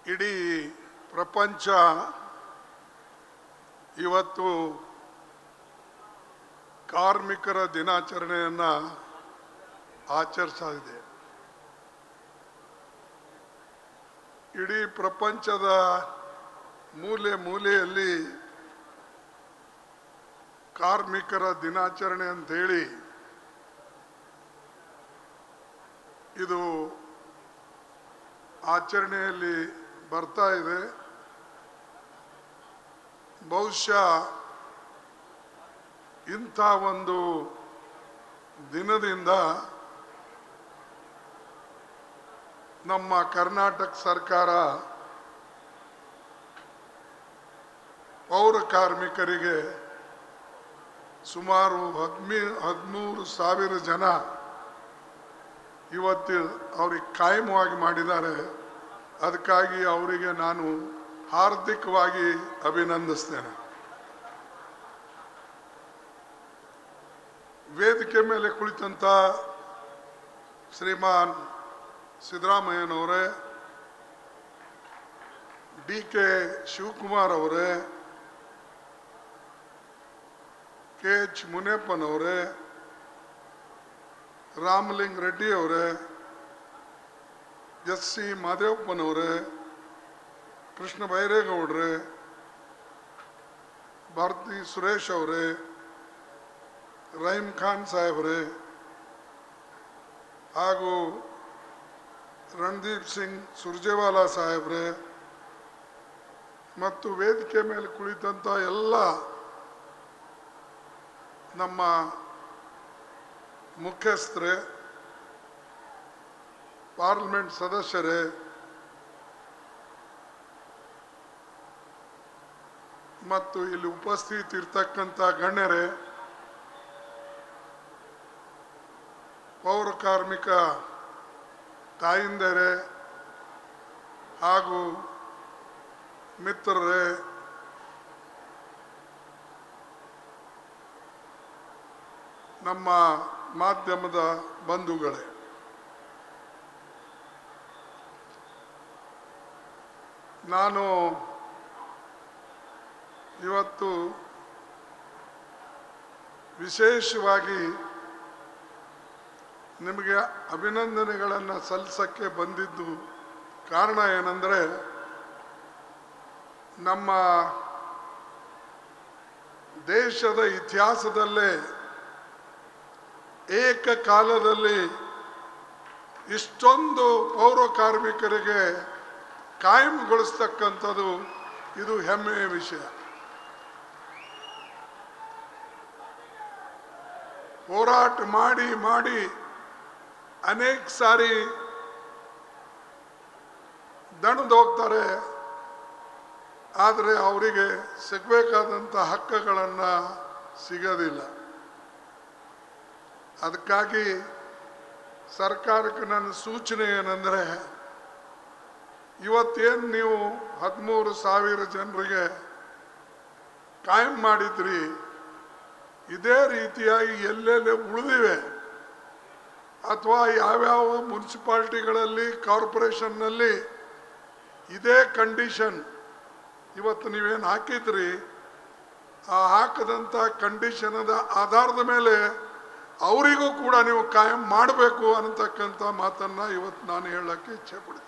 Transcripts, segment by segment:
ಇಡೀ ಪ್ರಪಂಚ ಇವತ್ತು ಕಾರ್ಮಿಕರ ದಿನಾಚರಣೆಯನ್ನು ಆಚರಿಸಿದೆ. ಇಡೀ ಪ್ರಪಂಚದ ಮೂಲೆ ಮೂಲೆಯಲ್ಲಿ ಕಾರ್ಮಿಕರ ದಿನಾಚರಣೆ ಅಂತೇಳಿ ಇದು ಆಚರಣೆಯಲ್ಲಿ ಬರ್ತಾ ಇದೆ. ಬಹುಶಃ ಇಂಥ ಒಂದು ದಿನದಿಂದ ನಮ್ಮ ಕರ್ನಾಟಕ ಸರ್ಕಾರ ಪೌರ ಕಾರ್ಮಿಕರಿಗೆ ಸುಮಾರು 13,000 ಜನ ಇವತ್ತು ಅವ್ರಿಗೆ ಕಾಯಮವಾಗಿ ಮಾಡಿದ್ದಾರೆ. ಅದಕ್ಕಾಗಿ ಅವರಿಗೆ ನಾನು ಹಾರ್ದಿಕವಾಗಿ ಅಭಿನಂದಿಸ್ತೇನೆ. ವೇದಿಕೆ ಮೇಲೆ ಕುಳಿತಂಥ ಶ್ರೀಮಾನ್ ಸಿದ್ದರಾಮಯ್ಯನವರೇ, DK ಶಿವಕುಮಾರ್ ಅವರೇ, KH ಮುನಿಯಪ್ಪನವರೇ, ರಾಮಲಿಂಗ ರೆಡ್ಡಿ ಅವರೇ, SC ಮಾದೇವಪ್ಪನವರೇ, ಕೃಷ್ಣ ಬೈರೇಗೌಡ್ರೆ, ಭಾರತಿ ಸುರೇಶ್ ಅವರೇ, ರಹೀಮ್ ಖಾನ್ ಸಾಹೇಬ್ರೆ ಹಾಗೂ ರಣದೀಪ್ ಸಿಂಗ್ ಸುರ್ಜೇವಾಲಾ ಸಾಹೇಬ್ರೆ ಮತ್ತು ವೇದಿಕೆ ಮೇಲೆ ಕುಳಿತಂಥ ಎಲ್ಲ ನಮ್ಮ ಮುಖ್ಯಸ್ಥರೇ, ಪಾರ್ಲಿಮೆಂಟ್ ಸದಸ್ಯರೇ, ಮತ್ತು ಇಲ್ಲಿ ಉಪಸ್ಥಿತಿರ್ತಕ್ಕಂಥ ಗಣ್ಯರೇ, ಪೌರ ಕಾರ್ಮಿಕ ತಾಯಿಂದರೇ ಹಾಗೂ ಮಿತ್ರರೇ, ನಮ್ಮ ಮಾಧ್ಯಮದ ಬಂಧುಗಳೇ, ನಾನು ಇವತ್ತು ವಿಶೇಷವಾಗಿ ನಿಮಗೆ ಅಭಿನಂದನೆಗಳನ್ನು ಸಲ್ಲಿಸಕ್ಕೆ ಬಂದಿದ್ದು ಕಾರಣ ಏನಂದರೆ, ನಮ್ಮ ದೇಶದ ಇತಿಹಾಸದಲ್ಲೇ ಏಕಕಾಲದಲ್ಲಿ ಇಷ್ಟೊಂದು ಪೌರ ಕಾರ್ಮಿಕರಿಗೆ ಕಾಯಂಗೊಳಿಸ್ತಕ್ಕಂಥದ್ದು ಇದು ಹೆಮ್ಮೆಯ ವಿಷಯ. ಹೋರಾಟ ಮಾಡಿ ಮಾಡಿ ಅನೇಕ ಸಾರಿ ದಣದು ಹೋಗ್ತಾರೆ, ಆದರೆ ಅವರಿಗೆ ಸಿಗಬೇಕಾದಂಥ ಹಕ್ಕುಗಳನ್ನು ಸಿಗೋದಿಲ್ಲ. ಅದಕ್ಕಾಗಿ ಸರ್ಕಾರಕ್ಕೆ ನನ್ನ ಸೂಚನೆ ಏನಂದರೆ, ಇವತ್ತೇನು ನೀವು 13,000 ಜನರಿಗೆ ಕಾಯಂ ಮಾಡಿದ್ರಿ, ಇದೇ ರೀತಿಯಾಗಿ ಎಲ್ಲೆಲ್ಲಿ ಉಳಿದಿವೆ ಅಥವಾ ಯಾವ್ಯಾವ ಮುನ್ಸಿಪಾಲ್ಟಿಗಳಲ್ಲಿ ಕಾರ್ಪೊರೇಷನ್ನಲ್ಲಿ ಇದೇ ಕಂಡೀಷನ್ ಇವತ್ತು ನೀವೇನು ಹಾಕಿದ್ರಿ, ಆ ಹಾಕದಂಥ ಕಂಡೀಷನದ ಆಧಾರದ ಮೇಲೆ ಅವರಿಗೂ ಕೂಡ ನೀವು ಕಾಯಂ ಮಾಡಬೇಕು ಅನ್ನತಕ್ಕಂಥ ಮಾತನ್ನು ಇವತ್ತು ನಾನು ಹೇಳೋಕ್ಕೆ ಇಚ್ಛೆ ಪಡ್ತೀನಿ.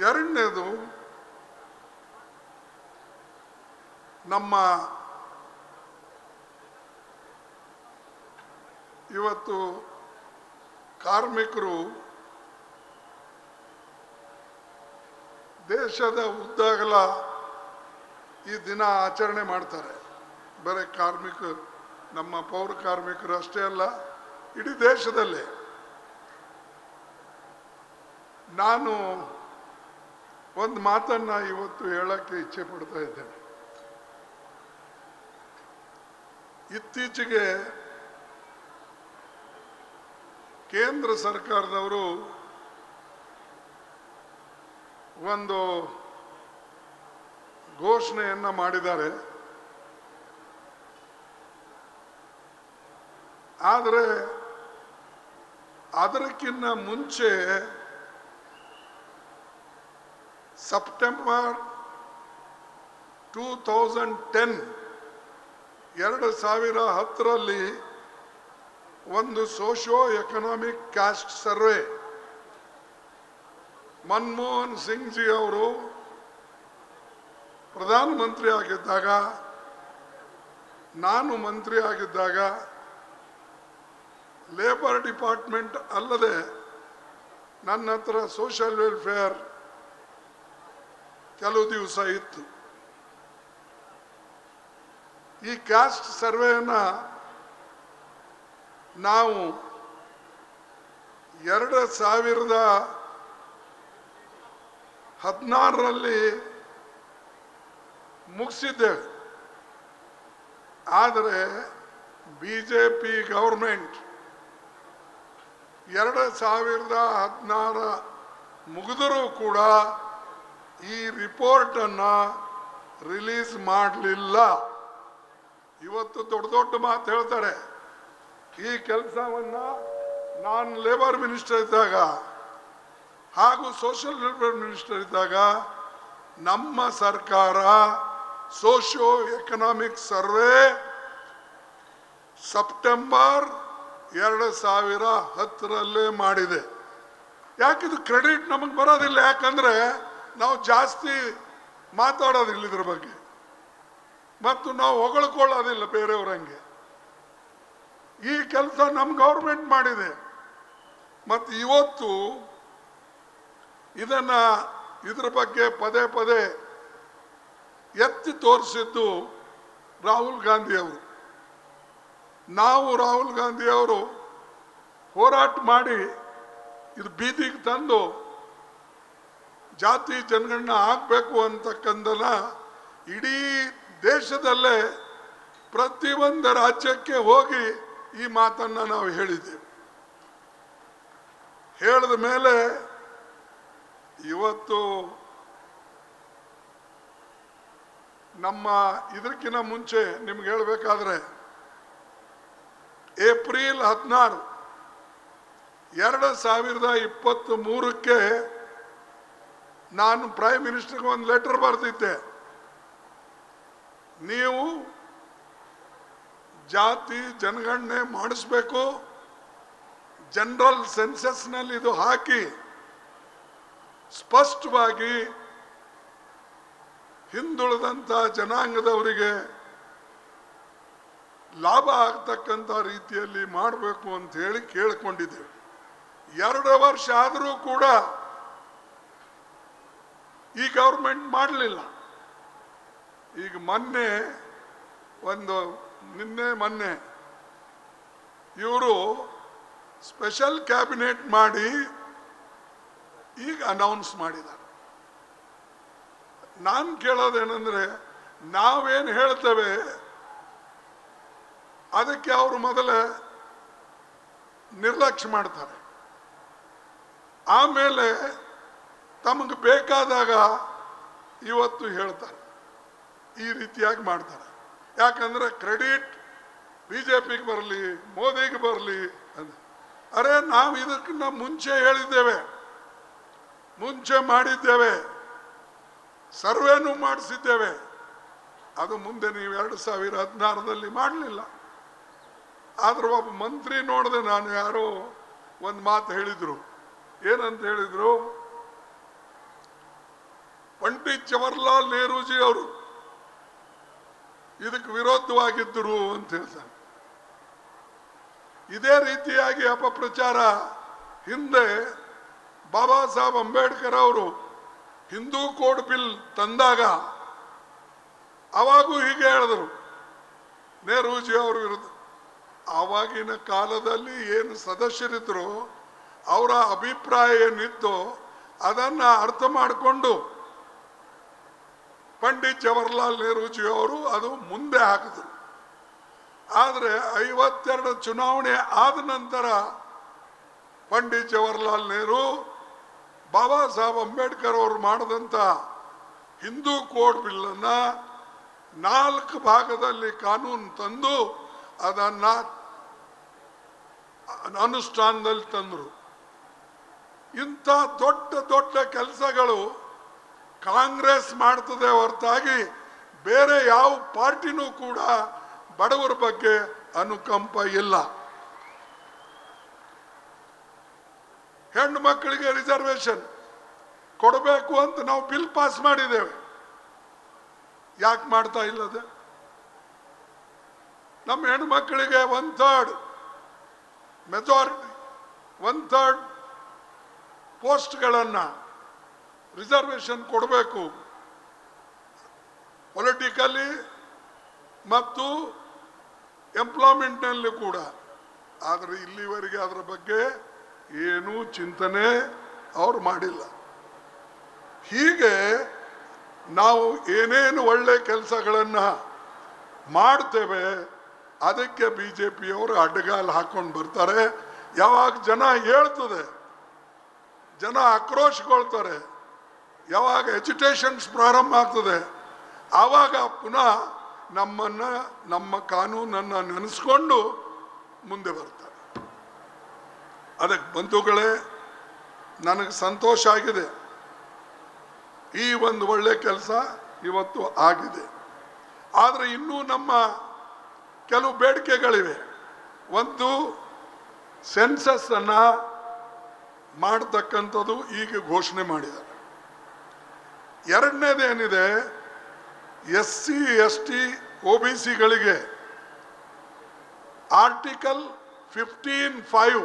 ಎರಡನೇದು, ನಮ್ಮ ಇವತ್ತು ಕಾರ್ಮಿಕರು ದೇಶದ ಉದ್ದಗಲ ಈ ದಿನ ಆಚರಣೆ ಮಾಡ್ತಾರೆ. ಬರೀ ನಮ್ಮ ಪೌರ ಕಾರ್ಮಿಕರು ಅಷ್ಟೇ ಅಲ್ಲ, ಇಡೀ ದೇಶದಲ್ಲೇ. ನಾನು ಒಂದು ಮಾತನ್ನು ಇವತ್ತು ಹೇಳಕ್ಕೆ ಇಚ್ಛೆ ಪಡ್ತಾ ಇದ್ದೇನೆ. ಇತ್ತೀಚೆಗೆ ಕೇಂದ್ರ ಸರ್ಕಾರದವರು ಒಂದು ಘೋಷಣೆಯನ್ನು ಮಾಡಿದ್ದಾರೆ. ಆದರೆ ಅದಕ್ಕಿಂತ ಮುಂಚೆ ಸೆಪ್ಟೆಂಬರ್ 2010 2010ರಲ್ಲಿ ಒಂದು socio economic caste survey Manmohan Singh ji ಅವರು ಪ್ರಧಾನಮಂತ್ರಿ ಆಗಿದ್ದಾಗ, ನಾನು ಮಂತ್ರಿ ಆಗಿದ್ದಾಗ ಲೇಬರ್ ಡಿಪಾರ್ಟ್ಮೆಂಟ್ ಅಲ್ಲದೆ ನನ್ನ ಹತ್ರ ಸೋಷಿಯಲ್ ವೆಲ್ಫೇರ್ ಕೆಲವು ದಿವಸ ಇತ್ತು. ಈ ಕ್ಯಾಸ್ಟ್ ಸರ್ವೆಯನ್ನು ನಾವು 2016ರಲ್ಲಿ ಮುಗಿಸಿದ್ದೇವೆ. ಆದರೆ ಬಿಜೆಪಿ ಗವರ್ಮೆಂಟ್ 2016 ಮುಗಿದರೂ ಕೂಡ ಈ ರಿಪೋರ್ಟನ್ನು ರಿಲೀಸ್ ಮಾಡಲಿಲ್ಲ. ಇವತ್ತು ದೊಡ್ಡ ದೊಡ್ಡ ಮಾತು ಹೇಳ್ತಾರೆ. ಈ ಕೆಲಸವನ್ನು ನಾನು ಲೇಬರ್ ಮಿನಿಸ್ಟರ್ ಇದ್ದಾಗ ಹಾಗೂ ಸೋಷಿಯಲ್ ವೆಲ್ಫೇರ್ ಮಿನಿಸ್ಟರ್ ಇದ್ದಾಗ ನಮ್ಮ ಸರ್ಕಾರ ಸೋಷಿಯೋ ಎಕನಾಮಿಕ್ ಸರ್ವೆ ಸೆಪ್ಟೆಂಬರ್ 2010ರಲ್ಲೇ ಮಾಡಿದೆ. ಯಾಕಿದು ಕ್ರೆಡಿಟ್ ನಮಗೆ ಬರೋದಿಲ್ಲ? ಯಾಕಂದ್ರೆ ನಾವು ಜಾಸ್ತಿ ಮಾತಾಡೋದಿಲ್ಲ ಇದ್ರ ಬಗ್ಗೆ ಮತ್ತು ನಾವು ಹೊಗಳ್ಕೊಳ್ಳೋದಿಲ್ಲ ಬೇರೆಯವರಂಗೆ. ಈ ಕೆಲಸ ನಮ್ಮ ಗೌರ್ಮೆಂಟ್ ಮಾಡಿದೆ. ಮತ್ತು ಇವತ್ತು ಇದ್ರ ಬಗ್ಗೆ ಪದೇ ಪದೇ ಎತ್ತಿ ತೋರಿಸಿದ್ದು ರಾಹುಲ್ ಗಾಂಧಿ ಅವರು. ನಾವು ರಾಹುಲ್ ಗಾಂಧಿ ಅವರು ಹೋರಾಟ ಮಾಡಿ ಇದು ಬೀದಿಗೆ ತಂದು ಜಾತಿ ಜನಗಣನೆ ಆಗಬೇಕು ಅಂತಕ್ಕಂಥನ ಇಡೀ ದೇಶದಲ್ಲೇ ಪ್ರತಿಯೊಂದು ರಾಜ್ಯಕ್ಕೆ ಹೋಗಿ ಈ ಮಾತನ್ನು ನಾವು ಹೇಳಿದ್ದೇವೆ. ಹೇಳಿದ ಮೇಲೆ ಇವತ್ತು ನಮ್ಮ ಇದಕ್ಕಿಂತ ಮುಂಚೆ ನಿಮ್ಗೆ ಹೇಳಬೇಕಾದ್ರೆ ಏಪ್ರಿಲ್ 16, 2023ಕ್ಕೆ ನಾನು ಪ್ರೈಮ್ ಮಿನಿಸ್ಟರ್ಗೆ ಒಂದು ಲೆಟರ್ ಬರೆದಿದ್ದೆ. ನೀವು ಜಾತಿ ಜನಗಣನೆ ಮಾಡಿಸ್ಬೇಕು, ಜನರಲ್ ಸೆನ್ಸಸ್ನಲ್ಲಿ ಇದು ಹಾಕಿ ಸ್ಪಷ್ಟವಾಗಿ ಹಿಂದುಳಿದಂಥ ಜನಾಂಗದವರಿಗೆ ಲಾಭ ಆಗ್ತಕ್ಕಂಥ ರೀತಿಯಲ್ಲಿ ಮಾಡಬೇಕು ಅಂತ ಹೇಳಿ ಕೇಳಿಕೊಂಡಿದ್ದೇವೆ. 2 ವರ್ಷ ಆದರೂ ಕೂಡ ಈ ಗೌರ್ಮೆಂಟ್ ಮಾಡಲಿಲ್ಲ. ಈಗ ಮೊನ್ನೆ ಇವರು ಸ್ಪೆಷಲ್ ಕ್ಯಾಬಿನೆಟ್ ಮಾಡಿ ಈಗ ಅನೌನ್ಸ್ ಮಾಡಿದ್ದಾರೆ. ನಾನು ಕೇಳೋದೇನೆಂದ್ರೆ, ನಾವೇನು ಹೇಳ್ತೇವೆ ಅದಕ್ಕೆ ಅವರು ಮೊದಲೇ ನಿರ್ಲಕ್ಷ್ಯ ಮಾಡ್ತಾರೆ. ಆಮೇಲೆ ತಮಗೆ ಬೇಕಾದಾಗ ಇವತ್ತು ಹೇಳ್ತಾರೆ. ಈ ರೀತಿಯಾಗಿ ಮಾಡ್ತಾರೆ. ಯಾಕಂದ್ರೆ ಕ್ರೆಡಿಟ್ ಬಿಜೆಪಿಗೆ ಬರಲಿ, ಮೋದಿಗೆ ಬರಲಿ ಅಂತ. ಅರೆ, ನಾವು ಇದಕ್ಕಿಂತ ಮುಂಚೆ ಹೇಳಿದ್ದೇವೆ, ಮುಂಚೆ ಮಾಡಿದ್ದೇವೆ, ಸರ್ವೇನೂ ಮಾಡಿಸಿದ್ದೇವೆ. ಅದು ಮುಂದೆ ನೀವು 2016ರಲ್ಲಿ ಮಾಡಲಿಲ್ಲ. ಆದ್ರೆ ಒಬ್ಬ ಮಂತ್ರಿ ನೋಡಿದೆ ನಾನು, ಯಾರೋ ಒಂದು ಮಾತು ಹೇಳಿದ್ರು. ಏನಂತ ಹೇಳಿದ್ರು? ಪಂಡಿತ್ ಜವಾಹರ್ಲಾಲ್ ನೆಹರೂಜಿ ಅವರು ಇದಕ್ಕೆ ವಿರೋಧವಾಗಿದ್ದರು ಅಂತ ಹೇಳ್ತಾರೆ. ಇದೇ ರೀತಿಯಾಗಿ ಅಪಪ್ರಚಾರ ಹಿಂದೆ ಬಾಬಾ ಸಾಹೇಬ್ ಅಂಬೇಡ್ಕರ್ ಅವರು ಹಿಂದೂ ಕೋಡ್ ಬಿಲ್ ತಂದಾಗ ಅವಾಗೂ ಹೀಗೆ ಹೇಳಿದ್ರು ನೆಹರೂಜಿ ಅವರ ವಿರುದ್ಧ. ಆವಾಗಿನ ಕಾಲದಲ್ಲಿ ಏನು ಸದಸ್ಯರಿದ್ರು ಅವರ ಅಭಿಪ್ರಾಯ ಏನಿತ್ತು ಅದನ್ನು ಅರ್ಥ ಮಾಡಿಕೊಂಡು ಪಂಡಿತ್ ಜವಾಹರ್ಲಾಲ್ ನೆಹರೂಜಿ ಅವರು ಅದು ಮುಂದೆ ಹಾಕಿದ್ರು. ಆದರೆ 52 ಚುನಾವಣೆ ಆದ ನಂತರ ಪಂಡಿತ್ ಜವಾಹರ್ಲಾಲ್ ನೆಹರು ಬಾಬಾ ಸಾಹೇಬ್ ಅಂಬೇಡ್ಕರ್ ಅವರು ಮಾಡಿದಂಥ ಹಿಂದೂ ಕೋಡ್ ಬಿಲ್ಲನ್ನು 4 ಭಾಗದಲ್ಲಿ ಕಾನೂನು ತಂದು ಅದನ್ನು ಅನುಷ್ಠಾನದಲ್ಲಿ ತಂದರು. ಇಂಥ ದೊಡ್ಡ ದೊಡ್ಡ ಕೆಲಸಗಳು ಕಾಂಗ್ರೆಸ್ ಮಾಡ್ತದೆ ಹೊರತಾಗಿ ಬೇರೆ ಯಾವ ಪಾರ್ಟಿನೂ ಕೂಡ ಬಡವರ ಬಗ್ಗೆ ಅನುಕಂಪ ಇಲ್ಲ. ಹೆಣ್ಣು ಮಕ್ಕಳಿಗೆ ರಿಸರ್ವೇಶನ್ ಕೊಡಬೇಕು ಅಂತ ನಾವು ಬಿಲ್ ಪಾಸ್ ಮಾಡಿದ್ದೇವೆ. ಯಾಕೆ ಮಾಡ್ತಾ ಇಲ್ಲದೆ? ನಮ್ಮ ಹೆಣ್ಣು ಮಕ್ಕಳಿಗೆ 1/3 ಮೆಜಾರಿಟಿ 1/3 ಪೋಸ್ಟ್ಗಳನ್ನು ರಿಸರ್ವೇಶನ್ ಕೊಡಬೇಕು, ಪೊಲಿಟಿಕಲಿ ಮತ್ತು ಎಂಪ್ಲಾಯ್ಮೆಂಟ್ನಲ್ಲಿ ಕೂಡ. ಆದರೆ ಇಲ್ಲಿವರೆಗೆ ಅದರ ಬಗ್ಗೆ ಏನೂ ಚಿಂತನೆ ಅವರು ಮಾಡಿಲ್ಲ. ಹೀಗೆ ನಾವು ಏನೇನು ಒಳ್ಳೆ ಕೆಲಸಗಳನ್ನು ಮಾಡ್ತೇವೆ ಅದಕ್ಕೆ BJPಯವರು ಅಡ್ಡಗಾಲು ಹಾಕೊಂಡು ಬರ್ತಾರೆ. ಯಾವಾಗ ಜನ ಹೇಳ್ತದೆ, ಜನ ಆಕ್ರೋಶಗೊಳ್ತಾರೆ, ಯಾವಾಗ ಎಜುಟೇಷನ್ಸ್ ಪ್ರಾರಂಭ ಆಗ್ತದೆ, ಆವಾಗ ಪುನಃ ನಮ್ಮನ್ನು ನಮ್ಮ ಕಾನೂನನ್ನು ನೆನೆಸ್ಕೊಂಡು ಮುಂದೆ ಬರ್ತಾರೆ. ಅದಕ್ಕೆ ಬಂಧುಗಳೇ, ನನಗೆ ಸಂತೋಷ ಆಗಿದೆ. ಈ ಒಂದು ಒಳ್ಳೆ ಕೆಲಸ ಇವತ್ತು ಆಗಿದೆ. ಆದರೆ ಇನ್ನೂ ನಮ್ಮ ಕೆಲವು ಬೇಡಿಕೆಗಳಿವೆ. ಒಂದು, ಸೆನ್ಸಸ್ ಅನ್ನು ಮಾಡತಕ್ಕಂಥದ್ದು ಈಗ ಘೋಷಣೆ ಮಾಡಿದ್ದಾರೆ. ಎರಡನೇದೇನಿದೆ, SC ST OBCಗಳಿಗೆ ಆರ್ಟಿಕಲ್ 15(5)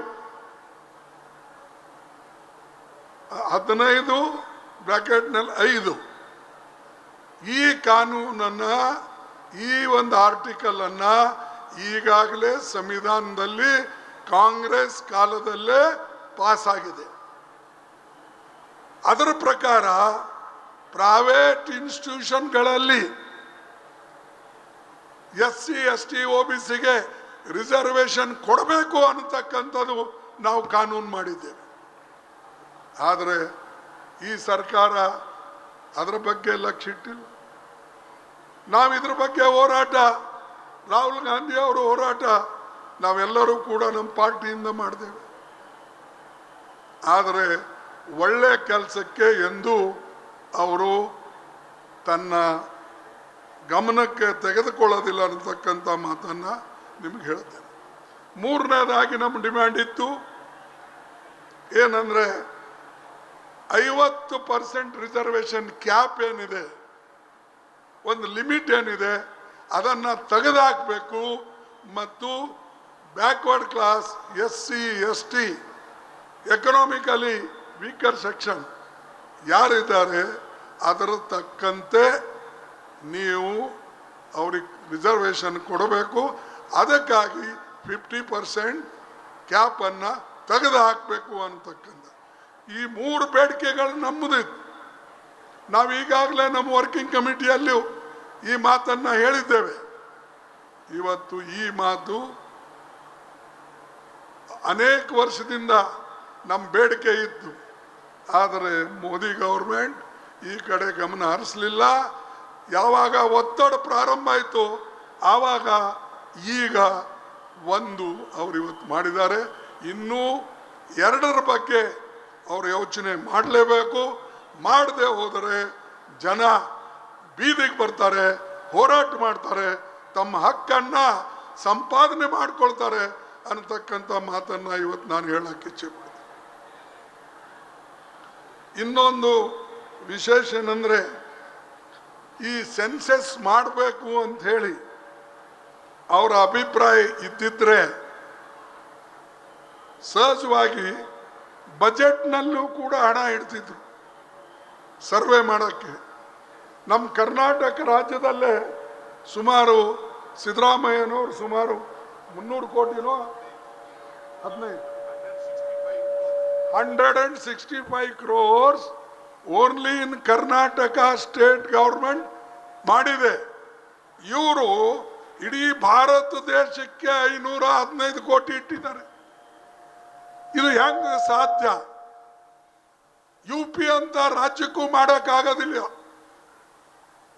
15(5) ಈ ಕಾನೂನನ್ನು, ಈ ಒಂದು ಆರ್ಟಿಕಲ್ ಅನ್ನ ಈಗಾಗಲೇ ಸಂವಿಧಾನದಲ್ಲಿ ಕಾಂಗ್ರೆಸ್ ಕಾಲದಲ್ಲೇ ಪಾಸ್ ಆಗಿದೆ. ಅದರ ಪ್ರಕಾರ ಪ್ರೈವೇಟ್ ಇನ್ಸ್ಟಿಟ್ಯೂಷನ್ಗಳಲ್ಲಿ SC ST OBCಗೆ ರಿಸರ್ವೇಶನ್ ಕೊಡಬೇಕು ಅನ್ನತಕ್ಕಂಥದ್ದು ನಾವು ಕಾನೂನು ಮಾಡಿದ್ದೇವೆ. ಆದರೆ ಈ ಸರ್ಕಾರ ಅದರ ಬಗ್ಗೆ ಲಕ್ಷ್ಯ ಇಟ್ಟಿಲ್ಲ. ನಾವು ಇದ್ರ ಬಗ್ಗೆ ಹೋರಾಟ, ರಾಹುಲ್ ಗಾಂಧಿ ಅವರು ಹೋರಾಟ ನಾವೆಲ್ಲರೂ ಕೂಡ ನಮ್ಮ ಪಾರ್ಟಿಯಿಂದ ಮಾಡಿದ್ದೇವೆ. ಆದರೆ ಒಳ್ಳೆ ಕೆಲಸಕ್ಕೆ ಎಂದೂ ಅವರು ತನ್ನ ಗಮನಕ್ಕೆ ತೆಗೆದುಕೊಳ್ಳೋದಿಲ್ಲ ಅನ್ನತಕ್ಕಂಥ ಮಾತನ್ನು ನಿಮಗೆ ಹೇಳ್ತೇನೆ. ಮೂರನೇದಾಗಿ ನಮ್ಮ ಡಿಮ್ಯಾಂಡ್ ಇತ್ತು ಏನಂದರೆ 50% ರಿಸರ್ವೇಶನ್ ಕ್ಯಾಪ್ ಏನಿದೆ, ಒಂದು ಲಿಮಿಟ್ ಏನಿದೆ, ಅದನ್ನು ತೆಗೆದುಹಾಕಬೇಕು ಮತ್ತು backward class SC ST economically weaker section ಯಾರಿದ್ದಾರೆ ಅದರ ತಕ್ಕಂತೆ ನೀವು ಅವ್ರಿಗೆ ರಿಸರ್ವೇಶನ್ ಕೊಡಬೇಕು. ಅದಕ್ಕಾಗಿ 50% ಕ್ಯಾಪನ್ನು ತೆಗೆದು ಹಾಕಬೇಕು ಅಂತಕ್ಕಂಥ ಈ 3 ಬೇಡಿಕೆಗಳು ನಮ್ಮದಿತ್ತು. ನಾವು ಈಗಾಗಲೇ ನಮ್ಮ ವರ್ಕಿಂಗ್ ಕಮಿಟಿಯಲ್ಲೂ ಈ ಮಾತನ್ನು ಹೇಳಿದ್ದೇವೆ. ಇವತ್ತು ಈ ಮಾತು ಅನೇಕ ವರ್ಷದಿಂದ ನಮ್ಮ ಬೇಡಿಕೆ ಇತ್ತು. ಆದರೆ ಮೋದಿ ಗೌರ್ಮೆಂಟ್ ಈ ಕಡೆ ಗಮನ ಹರಿಸಲಿಲ್ಲ. ಯಾವಾಗ ಒತ್ತಡ ಪ್ರಾರಂಭ ಆಯಿತು ಆವಾಗ ಈಗ ಅವರು ಇವತ್ತು ಮಾಡಿದ್ದಾರೆ. ಇನ್ನೂ 2ರ ಬಗ್ಗೆ ಅವರು ಯೋಚನೆ ಮಾಡಲೇಬೇಕು. ಮಾಡದೆ ಹೋದರೆ ಜನ ಬೀದಿಗೆ ಬರ್ತಾರೆ, ಹೋರಾಟ ಮಾಡ್ತಾರೆ, ತಮ್ಮ ಹಕ್ಕನ್ನು ಸಂಪಾದನೆ ಮಾಡ್ಕೊಳ್ತಾರೆ ಅನ್ನತಕ್ಕಂಥ ಮಾತನ್ನು ಇವತ್ತು ನಾನು ಹೇಳಕ್ಕೆ ಇಚ್ಛೆ ಪಡ್ತೀನಿ. ಇನ್ನೊಂದು ವಿಶೇಷ ಏನಂದರೆ, ಈ ಸೆನ್ಸಸ್ ಮಾಡಬೇಕು ಅಂತ ಹೇಳಿ ಅವರ ಅಭಿಪ್ರಾಯ ಇದ್ದಿದ್ರೆ ಸಹಜವಾಗಿ ಬಜೆಟ್ನಲ್ಲೂ ಕೂಡ ಹಣ ಇಡ್ತಿದ್ರು ಸರ್ವೆ ಮಾಡೋಕ್ಕೆ. ನಮ್ಮ ಕರ್ನಾಟಕ ರಾಜ್ಯದಲ್ಲೇ ಸುಮಾರು ಸಿದ್ದರಾಮಯ್ಯನವರು ಸುಮಾರು 300 ಕೋಟಿನೋ 165 crores only in Karnataka state government ಮಾಡಿದೆ. ಇವರು ಇಡೀ ಭಾರತ ದೇಶಕ್ಕೆ 515 ಕೋಟಿ ಇಟ್ಟಿದ್ದಾರೆ. ಇದು ಹೆಂಗ ಸಾಧ್ಯ? UP ಅಂತ ರಾಜ್ಯಕ್ಕೂ ಮಾಡೋಕ್ಕಾಗೋದಿಲ್ಲ.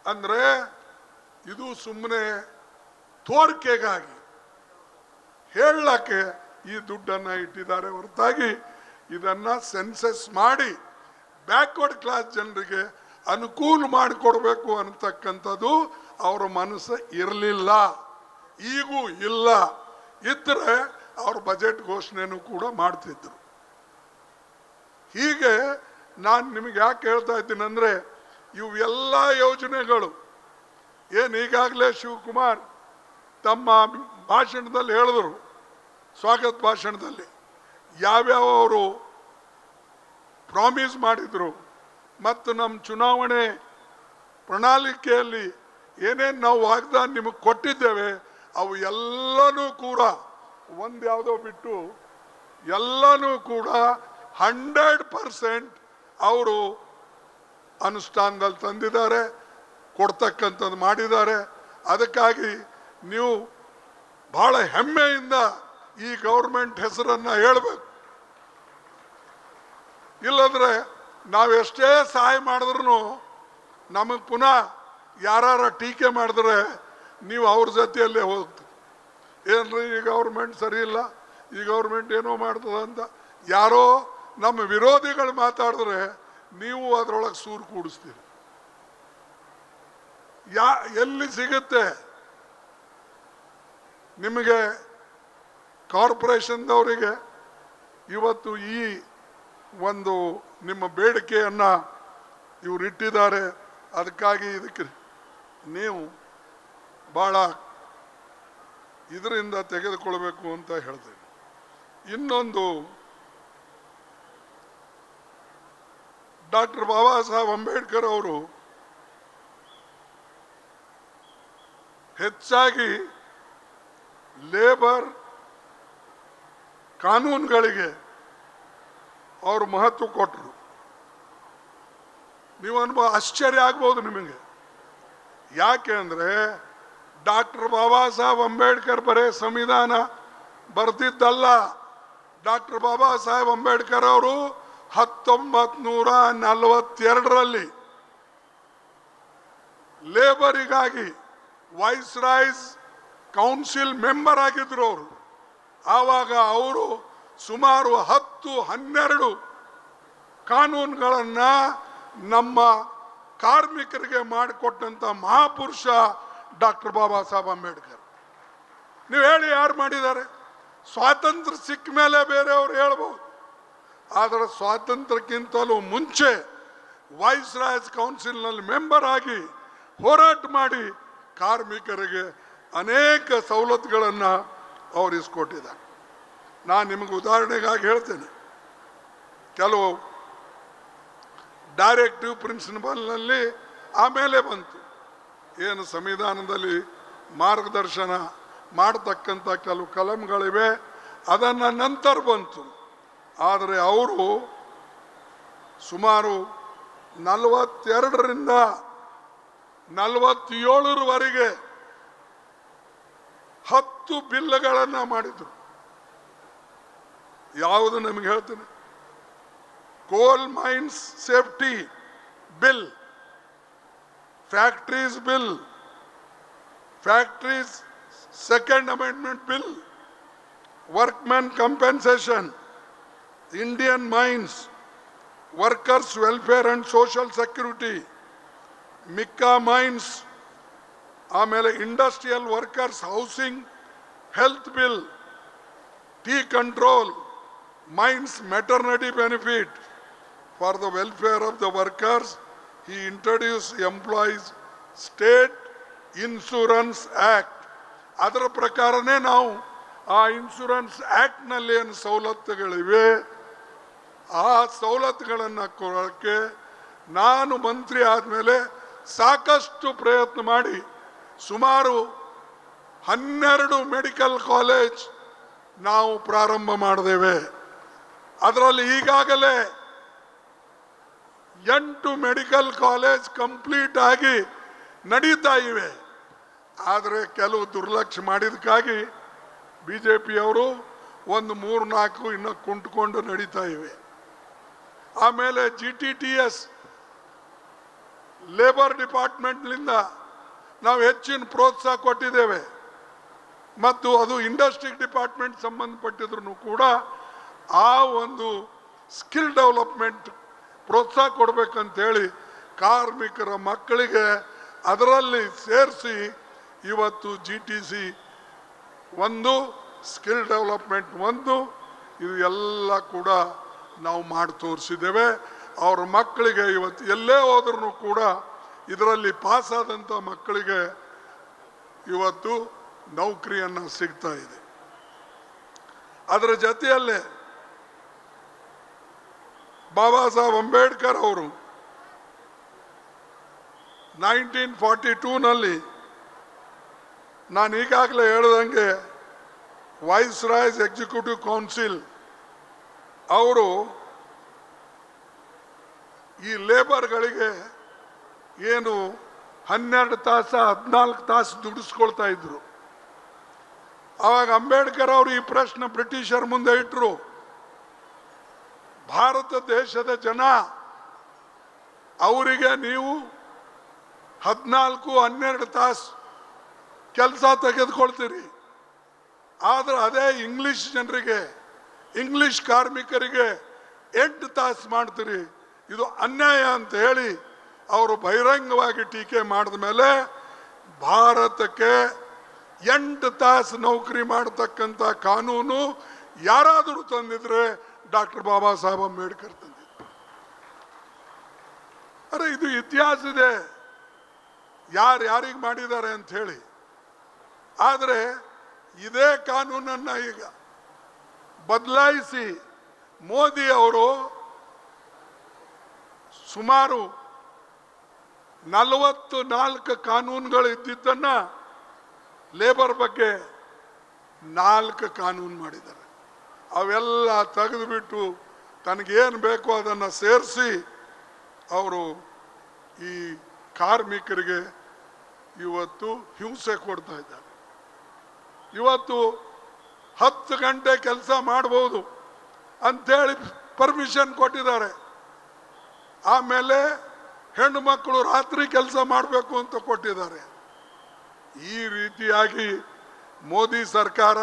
ಅಂದ್ರೆ ಇದು ಸುಮ್ಮನೆ ತೋರಿಕೆಗಾಗಿ ಹೇಳಕ್ಕೆ ಈ ದುಡ್ಡನ್ನು ಇಟ್ಟಿದ್ದಾರೆ ಹೊರತಾಗಿ ಇದನ್ನು ಸೆನ್ಸಸ್ ಮಾಡಿ ಬ್ಯಾಕ್ವರ್ಡ್ ಕ್ಲಾಸ್ ಜನರಿಗೆ ಅನುಕೂಲ ಮಾಡಿಕೊಡ್ಬೇಕು ಅನ್ನತಕ್ಕಂಥದ್ದು ಅವರ ಮನಸ್ಸು ಇರಲಿಲ್ಲ, ಈಗೂ ಇಲ್ಲ. ಇದ್ರೆ ಅವ್ರ ಬಜೆಟ್ ಘೋಷಣೆನೂ ಕೂಡ ಮಾಡ್ತಿದ್ರು. ಹೀಗೆ ನಾನು ನಿಮಗೆ ಯಾಕೆ ಹೇಳ್ತಾ ಇದ್ದೀನಿ ಅಂದರೆ, ಇವೆಲ್ಲ ಯೋಜನೆಗಳು ಏನು ಈಗಾಗಲೇ ಶಿವಕುಮಾರ್ ತಮ್ಮ ಭಾಷಣದಲ್ಲಿ ಹೇಳಿದ್ರು, ಸ್ವಾಗತ ಭಾಷಣದಲ್ಲಿ ಯಾವ್ಯಾವ ಅವರು ಪ್ರಾಮಿಸ್ ಮಾಡಿದ್ರು ಮತ್ತು ನಮ್ಮ ಚುನಾವಣೆ ಪ್ರಣಾಳಿಕೆಯಲ್ಲಿ ಏನೇನು ನಾವು ವಾಗ್ದಾನ ನಿಮಗೆ ಕೊಟ್ಟಿದ್ದೇವೆ ಅವು ಎಲ್ಲನೂ ಕೂಡ ಒಂದ್ಯಾವುದೋ ಬಿಟ್ಟು ಎಲ್ಲನೂ ಕೂಡ 100% ಅವರು ಅನುಷ್ಠಾನದಲ್ಲಿ ತಂದಿದ್ದಾರೆ, ಕೊಡ್ತಕ್ಕಂಥದ್ದು ಮಾಡಿದ್ದಾರೆ. ಅದಕ್ಕಾಗಿ ನೀವು ಬಹಳ ಹೆಮ್ಮೆಯಿಂದ ಈ ಗೌರ್ಮೆಂಟ್ ಹೆಸರನ್ನು ಹೇಳಬೇಕು. ಇಲ್ಲಂದ್ರೆ ನಾವೆಷ್ಟೇ ಸಹಾಯ ಮಾಡಿದ್ರು ನಮಗೆ ಪುನಃ ಯಾರ ಟೀಕೆ ಮಾಡಿದ್ರೆ ನೀವು ಅವ್ರ ಜೊತೆಯಲ್ಲೇ ಹೋಗ್ತೀವಿ. ಏನ್ರಿ ಈ ಗೌರ್ಮೆಂಟ್ ಸರಿ ಇಲ್ಲ, ಈ ಗೌರ್ಮೆಂಟ್ ಏನೋ ಮಾಡ್ತದ ಅಂತ ಯಾರೋ ನಮ್ಮ ವಿರೋಧಿಗಳು ಮಾತಾಡಿದ್ರೆ ನೀವು ಅದರೊಳಗೆ ಸೂರು ಕೂಡಿಸ್ತೀರಿ. ಎಲ್ಲಿ ಸಿಗುತ್ತೆ ನಿಮಗೆ? ಕಾರ್ಪೊರೇಷನ್ದವರಿಗೆ ಇವತ್ತು ಈ ಒಂದು ನಿಮ್ಮ ಬೇಡಿಕೆಯನ್ನು ಇವರು ಇಟ್ಟಿದ್ದಾರೆ. ಅದಕ್ಕಾಗಿ ಇದಕ್ಕೆ ನೀವು ಭಾಳ ಇದರಿಂದ ತೆಗೆದುಕೊಳ್ಬೇಕು ಅಂತ ಹೇಳ್ತೇನೆ. ಇನ್ನೊಂದು, ಡಾಕ್ಟರ್ ಬಾಬಾ ಸಾಹೇಬ್ ಅಂಬೇಡ್ಕರ್ ಅವರು ಹೆಚ್ಚಾಗಿ ಲೇಬರ್ ಕಾನೂನುಗಳಿಗೆ ಅವರು ಮಹತ್ವ ಕೊಟ್ಟರು. ನೀವು ಆಶ್ಚರ್ಯ ಆಗ್ಬೋದು ನಿಮಗೆ. ಯಾಕೆ ಅಂದರೆ ಡಾಕ್ಟರ್ ಬಾಬಾ ಸಾಹೇಬ್ ಅಂಬೇಡ್ಕರ್ ಬರೇ ಸಂವಿಧಾನ ಬರೆದಿದ್ದಲ್ಲ. ಡಾಕ್ಟರ್ ಬಾಬಾ ಸಾಹೇಬ್ ಅಂಬೇಡ್ಕರ್ ಅವರು 1942ರಲ್ಲಿ ಲೇಬರಿಗಾಗಿ ವೈಸ್ ರಾಯ್ಸ್ ಕೌನ್ಸಿಲ್ ಮೆಂಬರ್ ಆಗಿದ್ರು ಅವರು. ಆವಾಗ ಅವರು ಸುಮಾರು 10-12 ಕಾನೂನುಗಳನ್ನು ನಮ್ಮ ಕಾರ್ಮಿಕರಿಗೆ ಮಾಡಿಕೊಟ್ಟಂಥ ಮಹಾಪುರುಷ ಡಾಕ್ಟರ್ ಬಾಬಾ ಸಾಹೇಬ್ ಅಂಬೇಡ್ಕರ್. ನೀವು ಹೇಳಿ ಯಾರು ಮಾಡಿದ್ದಾರೆ? ಸ್ವಾತಂತ್ರ್ಯ ಸಿಕ್ಕ ಮೇಲೆ ಬೇರೆಯವರು ಹೇಳ್ಬೋದು, ಆದರೆ ಸ್ವಾತಂತ್ರ್ಯಕ್ಕಿಂತಲೂ ಮುಂಚೆ ವೈಸ್ ರಾಯ್ಸ್ ಕೌನ್ಸಿಲ್ನಲ್ಲಿ ಮೆಂಬರ್ ಆಗಿ ಹೋರಾಟ ಮಾಡಿ ಕಾರ್ಮಿಕರಿಗೆ ಅನೇಕ ಸವಲತ್ತುಗಳನ್ನು ಅವರು ಇಸ್ಕೊಟ್ಟಿದ್ದಾರೆ. ನಾನು ನಿಮಗೆ ಉದಾಹರಣೆಗಾಗಿ ಹೇಳ್ತೇನೆ. ಕೆಲವು ಡೈರೆಕ್ಟಿವ್ ಪ್ರಿನ್ಸಿಪಲ್ನಲ್ಲಿ ಆಮೇಲೆ ಬಂತು, ಏನು ಸಂವಿಧಾನದಲ್ಲಿ ಮಾರ್ಗದರ್ಶನ ಮಾಡತಕ್ಕಂಥ ಕೆಲವು ಕಲಂಗಳಿವೆ, ಅದನ್ನು ನಂತರ ಬಂತು. ಆದರೆ ಅವರು ಸುಮಾರು 42ರಿಂದ 47ರವರೆಗೆ 10 ಬಿಲ್ಗಳನ್ನು ಮಾಡಿದರು. ಯಾವುದು ನಮಗೆ ಹೇಳ್ತೀನಿ? Coal mines safety bill, factories bill, factories second amendment bill, workmen compensation, Indian mines, workers welfare and social security, mica mines, ಆಮೇಲೆ industrial workers housing health bill, tea control, mines maternity benefit for the welfare of the workers. he introduced employees state insurance act. ಅದರ ಪ್ರಕಾರನೇ ನಾವು ಆ insurance ಆಕ್ಟ್ನಲ್ಲಿ ಏನು ಸವಲತ್ತುಗಳಿವೆ ಆ ಸವಲತ್ತುಗಳನ್ನು ಕೊಡೋಕ್ಕೆ ನಾನು ಮಂತ್ರಿ ಆದಮೇಲೆ ಸಾಕಷ್ಟು ಪ್ರಯತ್ನ ಮಾಡಿ ಸುಮಾರು 12 ಮೆಡಿಕಲ್ ಕಾಲೇಜ್ ನಾವು ಪ್ರಾರಂಭ ಮಾಡಿದ್ದೇವೆ. ಅದರಲ್ಲಿ ಈಗಾಗಲೇ 8 ಮೆಡಿಕಲ್ ಕಾಲೇಜ್ ಕಂಪ್ಲೀಟ್ ಆಗಿ ನಡೀತಾ ಇವೆ. ಆದರೆ ಕೆಲವು ದುರ್ಲಕ್ಷ್ಯ ಮಾಡಿದಕ್ಕಾಗಿ BJPಯವರು ಒಂದು 3-4 ಇನ್ನು ಕುಂಟ್ಕೊಂಡು ನಡೀತಾ ಇವೆ. ಆಮೇಲೆ GTTS ಲೇಬರ್ ಡಿಪಾರ್ಟ್ಮೆಂಟ್ನಿಂದ ನಾವು ಹೆಚ್ಚಿನ ಪ್ರೋತ್ಸಾಹ ಕೊಟ್ಟಿದ್ದೇವೆ ಮತ್ತು ಅದು ಇಂಡಸ್ಟ್ರಿ ಡಿಪಾರ್ಟ್ಮೆಂಟ್ ಸಂಬಂಧಪಟ್ಟಿದ್ರು ಕೂಡ ಆ ಒಂದು ಸ್ಕಿಲ್ ಡೆವಲಪ್ಮೆಂಟ್ ಪ್ರೋತ್ಸಾಹ ಕೊಡಬೇಕಂತೇಳಿ ಕಾರ್ಮಿಕರ ಮಕ್ಕಳಿಗೆ ಅದರಲ್ಲಿ ಸೇರಿಸಿ ಇವತ್ತು GTC ಒಂದು, ಸ್ಕಿಲ್ ಡೆವಲಪ್ಮೆಂಟ್ ಒಂದು, ಇದು ಎಲ್ಲ ಕೂಡ ನಾವು ಮಾಡಿ ತೋರಿಸಿದ್ದೇವೆ. ಅವ್ರ ಮಕ್ಕಳಿಗೆ ಇವತ್ತು ಎಲ್ಲೇ ಹೋದ್ರೂ ಕೂಡ ಇದರಲ್ಲಿ ಪಾಸಾದಂಥ ಮಕ್ಕಳಿಗೆ ಇವತ್ತು ನೌಕರಿಯನ್ನು ಸಿಗ್ತಾ ಇದೆ. ಅದರ ಜೊತೆಯಲ್ಲೇ ಬಾಬಾ ಸಾಹೇಬ್ ಅಂಬೇಡ್ಕರ್ ಅವರು 1942ನಲ್ಲಿ ನಾನು ಈಗಾಗಲೇ ಹೇಳ್ದಂಗೆ ವೈಸ್ ರಾಯ್ಸ್ ಎಕ್ಸಿಕ್ಯೂಟಿವ್ ಕೌನ್ಸಿಲ್ ಅವರು ಈ ಲೇಬರ್ಗಳಿಗೆ ಏನು 12 ತಾಸು 14 ತಾಸು ದುಡಿಸ್ಕೊಳ್ತಾ ಇದ್ರು. ಆವಾಗ ಅಂಬೇಡ್ಕರ್ ಅವರು ಈ ಪ್ರಶ್ನೆ ಬ್ರಿಟಿಷರ ಮುಂದೆ ಇಟ್ಟರು. ಭಾರತ ದೇಶದ ಜನ ಅವರಿಗೆ ನೀವು 14-12 ತಾಸು ಕೆಲಸ ತೆಗೆದುಕೊಳ್ತೀರಿ, ಆದರೆ ಅದೇ ಇಂಗ್ಲಿಷ್ ಜನರಿಗೆ, ಇಂಗ್ಲಿಷ್ ಕಾರ್ಮಿಕರಿಗೆ 8 ತಾಸು ಮಾಡ್ತೀರಿ, ಇದು ಅನ್ಯಾಯ ಅಂತ ಹೇಳಿ ಅವರು ಬಹಿರಂಗವಾಗಿ ಟೀಕೆ ಮಾಡಿದ ಮೇಲೆ ಭಾರತಕ್ಕೆ 8 ತಾಸು ನೌಕರಿ ಮಾಡತಕ್ಕಂಥ ಕಾನೂನು ಯಾರಾದರೂ ತಂದಿದ್ರೆ ಡಾಕ್ಟರ್ ಬಾಬಾ ಸಾಹೇಬ್ ಅಂಬೇಡ್ಕರ್ ತಂದಿದ್ರು. ಅರೆ ಇದು ಇತಿಹಾಸ ಇದೆ, ಯಾರಿಗೆ ಮಾಡಿದ್ದಾರೆ ಅಂತ ಹೇಳಿ. ಆದರೆ ಇದೇ ಕಾನೂನನ್ನು ಈಗ ಬದಲಾಯಿಸಿ ಮೋದಿ ಅವರು ಸುಮಾರು 44 ಕಾನೂನುಗಳು ಇದ್ದಿದ್ದನ್ನ ಲೇಬರ್ ಬಗ್ಗೆ 4 ಕಾನೂನು ಮಾಡಿದ್ದಾರೆ. ಅವೆಲ್ಲ ತೆಗೆದುಬಿಟ್ಟು ತನಗೇನು ಬೇಕೋ ಅದನ್ನು ಸೇರಿಸಿ ಅವರು ಈ ಕಾರ್ಮಿಕರಿಗೆ ಇವತ್ತು ಹಿಂಸೆ ಕೊಡ್ತಾ ಇದ್ದಾರೆ. ಇವತ್ತು 10 ಗಂಟೆ ಕೆಲಸ ಮಾಡ್ಬೋದು ಅಂಥೇಳಿ ಪರ್ಮಿಷನ್ ಕೊಟ್ಟಿದ್ದಾರೆ. ಆಮೇಲೆ ಹೆಣ್ಣು ಮಕ್ಕಳು ರಾತ್ರಿ ಕೆಲಸ ಮಾಡಬೇಕು ಅಂತ ಕೊಟ್ಟಿದ್ದಾರೆ. ಈ ರೀತಿಯಾಗಿ ಮೋದಿ ಸರ್ಕಾರ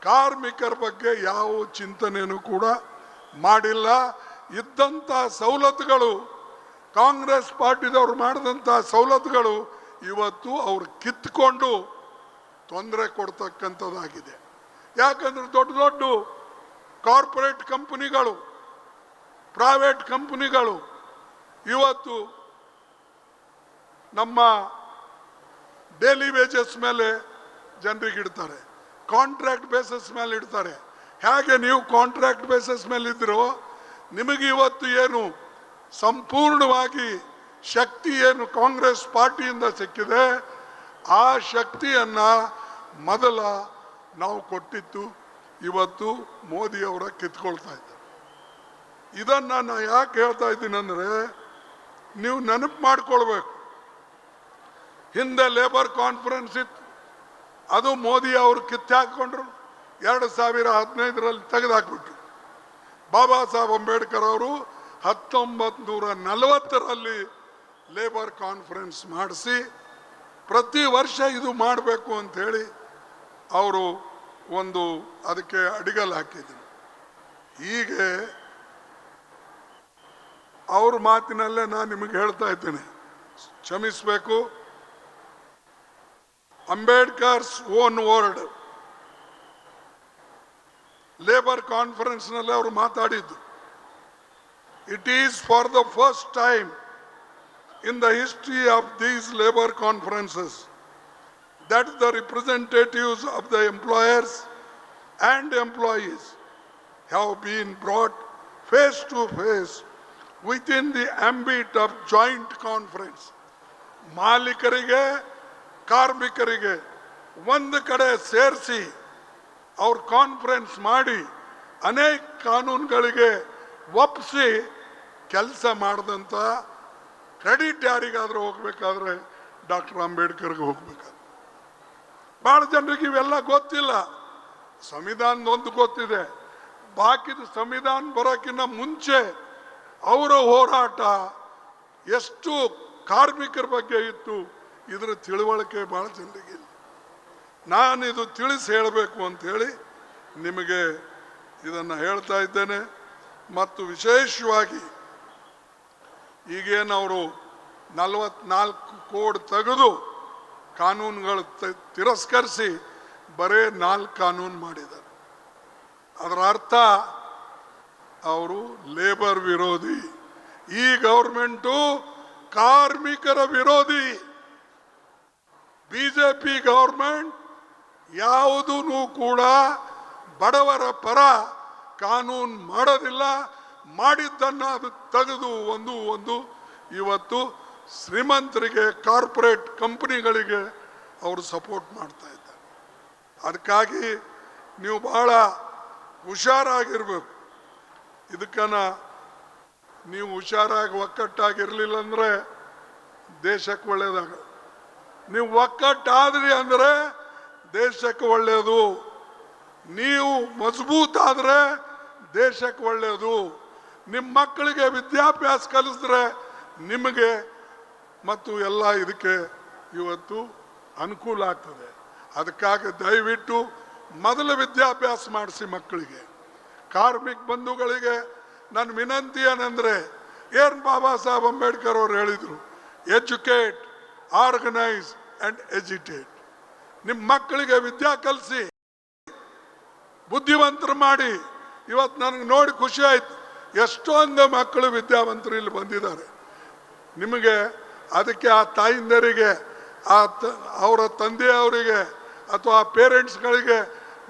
ಕಾರ್ಮಿಕರ ಬಗ್ಗೆ ಯಾವ ಚಿಂತನೆಯೂ ಕೂಡ ಮಾಡಿಲ್ಲ. ಇದ್ದಂಥ ಸವಲತ್ತುಗಳು, ಕಾಂಗ್ರೆಸ್ ಪಾರ್ಟಿದವರು ಮಾಡಿದಂಥ ಸವಲತ್ತುಗಳು ಇವತ್ತು ಅವರು ಕಿತ್ಕೊಂಡು ತೊಂದರೆ ಕೊಡ್ತಕ್ಕಂಥದ್ದಾಗಿದೆ. ಯಾಕಂದ್ರೆ ದೊಡ್ಡ ದೊಡ್ಡ ಕಾರ್ಪೊರೇಟ್ ಕಂಪನಿಗಳು, ಪ್ರೈವೇಟ್ ಕಂಪನಿಗಳು ಇವತ್ತು ನಮ್ಮ ಡೈಲಿ ವೇಜಸ್ ಮೇಲೆ ಜನರಿಗೆ ಇಡ್ತಾರೆ, ಕಾಂಟ್ರಾಕ್ಟ್ ಬೇಸಿಸ್ ಮೇಲೆ ಇಡ್ತಾರೆ. ಹೇಗೆ ನೀವು ಕಾಂಟ್ರಾಕ್ಟ್ ಬೇಸಿಸ್ ಮೇಲೆ ಇದ್ರೋ ನಿಮಗೆ ಇವತ್ತು ಏನು ಸಂಪೂರ್ಣವಾಗಿ ಶಕ್ತಿ ಏನು ಕಾಂಗ್ರೆಸ್ ಪಾರ್ಟಿಯಿಂದ ಸಿಕ್ಕಿದೆ, ಆ ಶಕ್ತಿಯನ್ನು ಮೊದಲ ನಾವು ಕೊಟ್ಟಿತ್ತು, ಇವತ್ತು ಮೋದಿಯವರ ಕಿತ್ಕೊಳ್ತಾ ಇದ್ದಾರೆ. ಇದನ್ನು ನಾನು ಯಾಕೆ ಹೇಳ್ತಾ ಇದ್ದೀನಿ ಅಂದರೆ, ನೀವು ನೆನಪು ಮಾಡ್ಕೊಳ್ಬೇಕು, ಹಿಂದೆ ಲೇಬರ್ ಕಾನ್ಫರೆನ್ಸ್ ಇತ್ತು, ಅದು ಮೋದಿ ಅವರು ಕಿತ್ತಾಕೊಂಡ್ರು. 2015ರಲ್ಲಿ ತೆಗೆದುಹಾಕ್ಬಿಟ್ರು. ಬಾಬಾ ಸಾಹೇಬ್ ಅಂಬೇಡ್ಕರ್ ಅವರು 1940ರಲ್ಲಿ ಲೇಬರ್ ಕಾನ್ಫರೆನ್ಸ್ ಮಾಡಿಸಿ ಪ್ರತಿ ವರ್ಷ ಇದು ಮಾಡಬೇಕು ಅಂಥೇಳಿ ಅವರು ಒಂದು ಅದಕ್ಕೆ ಅಡಿಗಲ್ ಹಾಕಿದ್ರು. ಹೀಗೆ ಅವ್ರ ಮಾತಿನಲ್ಲೇ ನಾನು ನಿಮಗೆ ಹೇಳ್ತಾ ಇದ್ದೇನೆ, ಕ್ಷಮಿಸಬೇಕು. ಅಂಬೇಡ್ಕರ್ಸ್ ಓನ್ ವರ್ಡ್ ಲೇಬರ್ ಕಾನ್ಫರೆನ್ಸ್ನಲ್ಲಿ ಅವರು ಮಾತಾಡಿದ್ದು, it is for the first time in the history of these labor conferences that the representatives of the employers and employees have been brought face to face within the ambit of joint conference. ಮಾಲೀಕರಿಗೆ ಕಾರ್ಮಿಕರಿಗೆ ಒಂದು ಕಡೆ ಸೇರಿಸಿ ಅವ್ರ conference ಮಾಡಿ ಅನೇಕ ಕಾನೂನುಗಳಿಗೆ ಒಪ್ಪಿಸಿ ಕೆಲಸ ಮಾಡಿದಂಥ ಕ್ರೆಡಿಟ್ ಯಾರಿಗಾದ್ರೂ ಹೋಗ್ಬೇಕಾದ್ರೆ ಡಾಕ್ಟರ್ ಅಂಬೇಡ್ಕರ್ಗೆ ಹೋಗ್ಬೇಕಾದ್ರೆ. ಭಾಳ ಜನರಿಗೆ ಇವೆಲ್ಲ ಗೊತ್ತಿಲ್ಲ. ಸಂವಿಧಾನದೊಂದು ಗೊತ್ತಿದೆ, ಬಾಕಿದು ಸಂವಿಧಾನ ಬರೋಕ್ಕಿಂತ ಮುಂಚೆ ಅವರ ಹೋರಾಟ ಎಷ್ಟು ಕಾರ್ಮಿಕರ ಬಗ್ಗೆ ಇತ್ತು, ಇದರ ತಿಳುವಳಿಕೆ ಭಾಳ ಜನರಿಗಿಲ್ಲ. ನಾನಿದು ತಿಳಿಸಿ ಹೇಳಬೇಕು ಅಂಥೇಳಿ ನಿಮಗೆ ಇದನ್ನು ಹೇಳ್ತಾ ಇದ್ದೇನೆ. ಮತ್ತು ವಿಶೇಷವಾಗಿ ಈಗೇನು ಅವರು 44 ಕೋಡ್ ತೆಗೆದು ಕಾನೂನುಗಳು ತಿರಸ್ಕರಿಸಿ ಬರೇ 4 ಕಾನೂನು ಮಾಡಿದ್ದಾರೆ. ಅದರ ಅರ್ಥ ಅವರು ಲೇಬರ್ ವಿರೋಧಿ. ಈ ಗೌರ್ಮೆಂಟು ಕಾರ್ಮಿಕರ ವಿರೋಧಿ. ಬಿಜೆಪಿ ಗೌರ್ಮೆಂಟ್ ಯಾವುದೂ ಕೂಡ ಬಡವರ ಪರ ಕಾನೂನು ಮಾಡೋದಿಲ್ಲ. ಮಾಡಿದ್ದನ್ನು ಅದು ತೆಗೆದು ಒಂದು ಇವತ್ತು ಶ್ರೀಮಂತರಿಗೆ, ಕಾರ್ಪೊರೇಟ್ ಕಂಪನಿಗಳಿಗೆ ಅವರು ಸಪೋರ್ಟ್ ಮಾಡ್ತಾ ಇದ್ದಾರೆ. ಅದಕ್ಕಾಗಿ ನೀವು ಬಹಳ ಹುಷಾರಾಗಿರ್ಬೇಕು. ಇದಕ್ಕನ ನೀವು ಹುಷಾರಾಗಿ ಒಕ್ಕಟ್ಟಾಗಿರ್ಲಿಲ್ಲ ಅಂದರೆ ದೇಶಕ್ಕೆ ಒಳ್ಳೇದಾಗಲ್ಲ. ನೀವು ಒಕ್ಕಟ್ಟಾದ್ರಿ ಅಂದರೆ ದೇಶಕ್ಕೆ ಒಳ್ಳೆಯದು. ನೀವು ಮಜಬೂತ್ ಆದರೆ ದೇಶಕ್ಕೆ ಒಳ್ಳೆಯದು. ನಿಮ್ಮ ಮಕ್ಕಳಿಗೆ ವಿದ್ಯಾಭ್ಯಾಸ ಕಲಿಸಿದ್ರೆ ನಿಮಗೆ ಮತ್ತು ಎಲ್ಲ ಇದಕ್ಕೆ ಇವತ್ತು ಅನುಕೂಲ ಆಗ್ತದೆ. ಅದಕ್ಕಾಗಿ ದಯವಿಟ್ಟು ಮೊದಲು ವಿದ್ಯಾಭ್ಯಾಸ ಮಾಡಿಸಿ ಮಕ್ಕಳಿಗೆ. ಕಾರ್ಮಿಕ ಬಂಧುಗಳಿಗೆ ನನ್ನ ವಿನಂತಿ ಏನಂದರೆ, ಏನು ಬಾಬಾ ಸಾಹೇಬ್ ಅಂಬೇಡ್ಕರ್ ಅವರು ಹೇಳಿದರು, ಎಜುಕೇಟ್, ಆರ್ಗನೈಸ್ ಆ್ಯಂಡ್ ಎಜಿಟೇಟ್. ನಿಮ್ಮ ಮಕ್ಕಳಿಗೆ ವಿದ್ಯಾ ಕಲಿಸಿ, ಬುದ್ಧಿವಂತರು ಮಾಡಿ. ಇವತ್ತು ನನಗೆ ನೋಡಿ ಖುಷಿ ಆಯ್ತು, ಎಷ್ಟೊಂದು ಮಕ್ಕಳು ವಿದ್ಯಾವಂತರು ಇಲ್ಲಿ ಬಂದಿದ್ದಾರೆ. ನಿಮಗೆ ಅದಕ್ಕೆ ಆ ತಾಯಿಂದರಿಗೆ, ಅವರ ತಂದೆಯವರಿಗೆ ಅಥವಾ ಪೇರೆಂಟ್ಸ್ಗಳಿಗೆ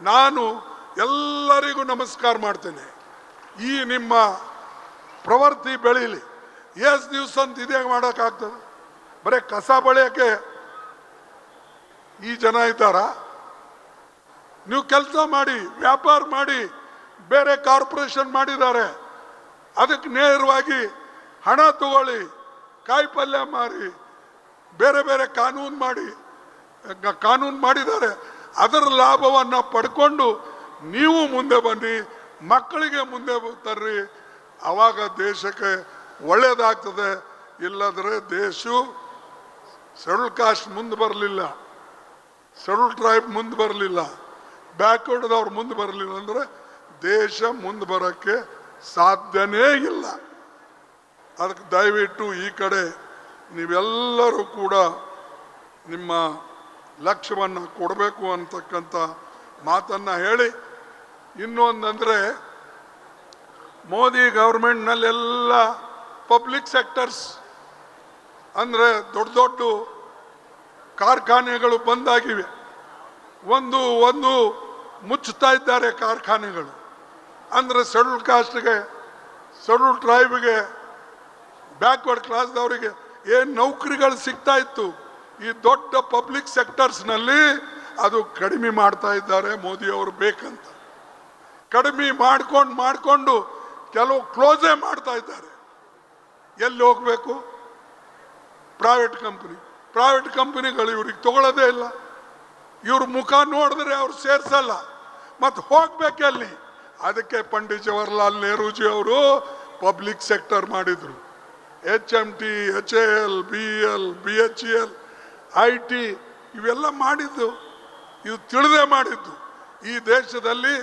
ನಾನು ಎಲ್ಲರಿಗೂ ನಮಸ್ಕಾರ ಮಾಡ್ತೇನೆ. ಈ ನಿಮ್ಮ ಪ್ರವೃತ್ತಿ ಬೆಳೀಲಿ. ಎಷ್ಟು ದಿವಸ ಅಂತ ಇದೇ ಮಾಡೋಕ್ಕಾಗ್ತದೆ? ಬರೀ ಕಸ ಬಳಿಯೋಕ್ಕೆ ಈ ಜನ ಇದ್ದಾರಾ? ನೀವು ಕೆಲಸ ಮಾಡಿ, ವ್ಯಾಪಾರ ಮಾಡಿ. ಬೇರೆ ಕಾರ್ಪೊರೇಷನ್ ಮಾಡಿದ್ದಾರೆ, ಅದಕ್ಕೆ ನೇರವಾಗಿ ಹಣ ತಗೊಳ್ಳಿ, ಕಾಯಿಪಲ್ಯ ಮಾರಿ, ಬೇರೆ ಬೇರೆ ಕಾನೂನು ಮಾಡಿದ್ದಾರೆ. ಅದರ ಲಾಭವನ್ನು ಪಡ್ಕೊಂಡು ನೀವು ಮುಂದೆ ಬನ್ನಿ, ಮಕ್ಕಳಿಗೆ ಮುಂದೆ ತರ್ರಿ. ಆವಾಗ ದೇಶಕ್ಕೆ ಒಳ್ಳೆಯದಾಗ್ತದೆ. ಇಲ್ಲದ್ರೆ ದೇಶ ಶೆಡ್ಯೂಲ್ ಕಾಸ್ಟ್ ಮುಂದೆ ಬರಲಿಲ್ಲ, ಶೆಡ್ಯೂಲ್ ಟ್ರೈಬ್ ಮುಂದೆ ಬರಲಿಲ್ಲ, ಬ್ಯಾಕ್ವರ್ಡ್ದವ್ರು ಮುಂದೆ ಬರಲಿಲ್ಲ ಅಂದರೆ ದೇಶ ಮುಂದೆ ಬರೋಕ್ಕೆ ಸಾಧ್ಯನೇ ಇಲ್ಲ. ಅದಕ್ಕೆ ದಯವಿಟ್ಟು ಈ ಕಡೆ ನೀವೆಲ್ಲರೂ ಕೂಡ ನಿಮ್ಮ ಲಕ್ಷ್ಯವನ್ನು ಕೊಡಬೇಕು ಅಂತಕ್ಕಂಥ ಮಾತನ್ನು ಹೇಳಿ, ಇನ್ನೊಂದಂದರೆ ಮೋದಿ ಗೌರ್ಮೆಂಟ್ನಲ್ಲೆಲ್ಲ ಪಬ್ಲಿಕ್ ಸೆಕ್ಟರ್ಸ್ ಅಂದರೆ ದೊಡ್ಡ ದೊಡ್ಡ ಕಾರ್ಖಾನೆಗಳು ಬಂದಾಗಿವೆ. ಒಂದು ಮುಚ್ಚುತ್ತಾ ಇದ್ದಾರೆ ಕಾರ್ಖಾನೆಗಳು. ಅಂದರೆ ಶೆಡ್ಯೂಲ್ ಕಾಸ್ಟ್ಗೆ, ಶೆಡ್ಯೂಲ್ ಟ್ರೈಬ್ಗೆ, ಬ್ಯಾಕ್ವರ್ಡ್ ಕ್ಲಾಸ್ದವರಿಗೆ ಏನು ನೌಕರಿಗಳು ಸಿಗ್ತಾ ಇತ್ತು, ಈ ದೊಡ್ಡ ಪಬ್ಲಿಕ್ ಸೆಕ್ಟರ್ಸ್ನಲ್ಲಿ ಅದು ಕಡಿಮೆ ಮಾಡ್ತಾ ಇದ್ದಾರೆ ಮೋದಿಯವರು. ಬೇಕಂತ ಕಡಿಮೆ ಮಾಡಿಕೊಂಡು ಕೆಲವು ಕ್ಲೋಸೇ ಮಾಡ್ತಾ ಇದ್ದಾರೆ. ಎಲ್ಲಿ ಹೋಗಬೇಕು? ಪ್ರೈವೇಟ್ ಕಂಪನಿಗಳು ಇವ್ರಿಗೆ ತಗೊಳ್ಳೋದೇ ಇಲ್ಲ. ಇವ್ರ ಮುಖ ನೋಡಿದ್ರೆ ಅವ್ರು ಸೇರಿಸಲ್ಲ, ಮತ್ತು ಹೋಗ್ಬೇಕಲ್ಲಿ. ಅದಕ್ಕೆ ಪಂಡಿತ್ ಜವಾಹರ್ಲಾಲ್ ನೆಹರೂಜಿ ಅವರು ಪಬ್ಲಿಕ್ ಸೆಕ್ಟರ್ ಮಾಡಿದರು. HMT, HAL, BEL, BHEL, IT ಇವೆಲ್ಲ ಮಾಡಿದ್ದು, ಇದು ತಿಳಿದೇ ಮಾಡಿದ್ದು. ಈ ದೇಶದಲ್ಲಿ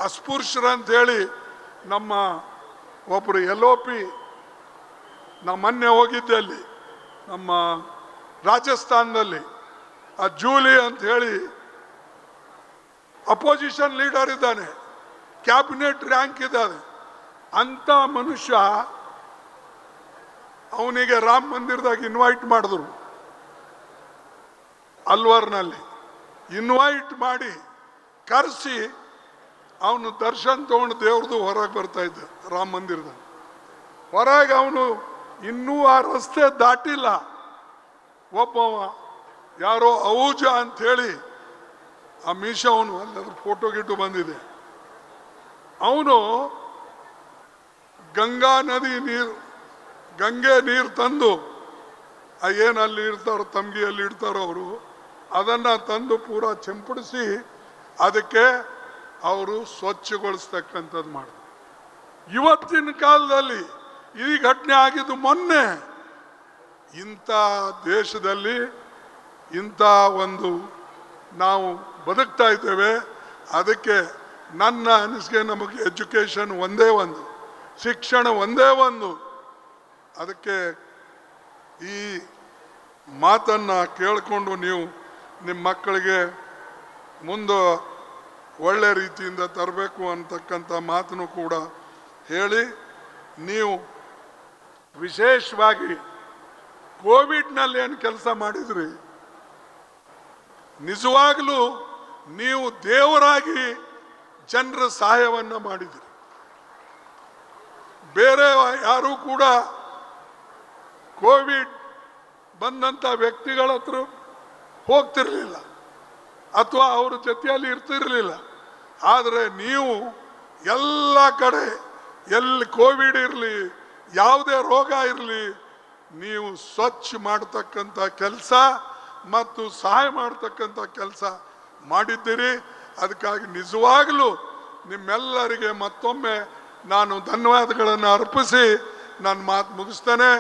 ಅಸ್ಪೃಶ್ಯರಂತೇಳಿ ನಮ್ಮ ಒಬ್ಬರು LOP, ನಾ ಮೊನ್ನೆ ಹೋಗಿದ್ದೆ ಅಲ್ಲಿ ನಮ್ಮ ರಾಜಸ್ಥಾನದಲ್ಲಿ, ಆ ಜೂಲಿ ಅಂತ ಹೇಳಿ ಅಪೋಸಿಷನ್ ಲೀಡರ್ ಇದ್ದಾನೆ, ಕ್ಯಾಬಿನೆಟ್ ರ್ಯಾಂಕ್ ಇದ್ದಾನೆ. ಅಂಥ ಮನುಷ್ಯ ಅವನಿಗೆ ರಾಮ ಮಂದಿರದಾಗ ಇನ್ವೈಟ್ ಮಾಡಿದ್ರು. ಅಲ್ವಾರ್ನಲ್ಲಿ ಇನ್ವೈಟ್ ಮಾಡಿ ಕರೆಸಿ ಅವನು ದರ್ಶನ್ ತಗೊಂಡು ದೇವ್ರದ್ದು ಹೊರಗೆ ಬರ್ತಾ ಇದ್ದ ರಾಮ ಮಂದಿರದ ಹೊರಗೆ. ಅವನು ಇನ್ನೂ ಆ ರಸ್ತೆ ದಾಟಿಲ್ಲ. ಒಬ್ಬವ ಯಾರೋ ಅಹೂಜ ಅಂಥೇಳಿ ಆ ಮೀಶವನು, ಅಲ್ಲದ್ರ ಫೋಟೋ ಗಿಟ್ಟು ಬಂದಿದೆ. ಅವನು ಗಂಗೆ ನೀರು ತಂದು ಏನಲ್ಲಿ ಇರ್ತಾರೋ ತಮ್ಗಿಯಲ್ಲಿ ಇಡ್ತಾರೋ ಅವರು, ಅದನ್ನು ತಂದು ಪೂರ ಚೆಂಪಡಿಸಿ ಅದಕ್ಕೆ ಅವರು ಸ್ವಚ್ಛಗೊಳಿಸ್ತಕ್ಕಂಥದ್ದು ಮಾಡಿದ್ರು. ಇವತ್ತಿನ ಕಾಲದಲ್ಲಿ ಈ ಘಟನೆ ಆಗಿದ್ದು ಮೊನ್ನೆ. ಇಂಥ ದೇಶದಲ್ಲಿ ಇಂಥ ಒಂದು ನಾವು ಬದುಕ್ತಾ ಇದ್ದೇವೆ. ಅದಕ್ಕೆ ನನ್ನ ಅನಿಸಿಕೆ ನಮಗೆ ಎಜುಕೇಷನ್ ಒಂದೇ ಒಂದು, ಶಿಕ್ಷಣ ಒಂದೇ ಒಂದು. ಅದಕ್ಕೆ ಈ ಮಾತನ್ನು ಕೇಳಿಕೊಂಡು ನೀವು ನಿಮ್ಮ ಮಕ್ಕಳಿಗೆ ಮುಂದೆ ಒಳ್ಳೆ ರೀತಿಯಿಂದ ತರಬೇಕು ಅಂತಕ್ಕಂಥ ಮಾತನ್ನು ಕೂಡ ಹೇಳಿ, ನೀವು ವಿಶೇಷವಾಗಿ ಕೋವಿಡ್ನಲ್ಲಿ ಏನು ಕೆಲಸ ಮಾಡಿದ್ರಿ, ನಿಜವಾಗಲೂ ನೀವು ದೇವರಾಗಿ ಜನರ ಸಹಾಯವನ್ನು ಮಾಡಿದ್ರಿ. ಬೇರೆ ಯಾರೂ ಕೂಡ ಕೋವಿಡ್ ಬಂದಂಥ ವ್ಯಕ್ತಿಗಳ ಹತ್ರ ಹೋಗ್ತಿರ್ಲಿಲ್ಲ ಅಥವಾ ಅವ್ರ ಜೊತೆಯಲ್ಲಿ ಇರ್ತಿರ್ಲಿಲ್ಲ. ಆದರೆ ನೀವು ಎಲ್ಲ ಕಡೆ, ಎಲ್ಲಿ ಕೋವಿಡ್ ಇರಲಿ, ಯಾವುದೇ ರೋಗ ಇರಲಿ, ನೀವು ಸ್ವಚ್ಛ ಮಾಡತಕ್ಕಂಥ ಕೆಲಸ ಮತ್ತು ಸಹಾಯ ಮಾಡತಕ್ಕಂಥ ಕೆಲಸ ಮಾಡಿದ್ದೀರಿ. ಅದಕ್ಕಾಗಿ ನಿಜವಾಗಲೂ ನಿಮ್ಮೆಲ್ಲರಿಗೆ ಮತ್ತೊಮ್ಮೆ ನಾನು ಧನ್ಯವಾದಗಳನ್ನು ಅರ್ಪಿಸಿ ನನ್ನ ಮಾತು ಮುಗಿಸ್ತೇನೆ.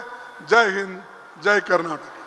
ಜೈ ಹಿಂದ್, ಜೈ ಕರ್ನಾಟಕ.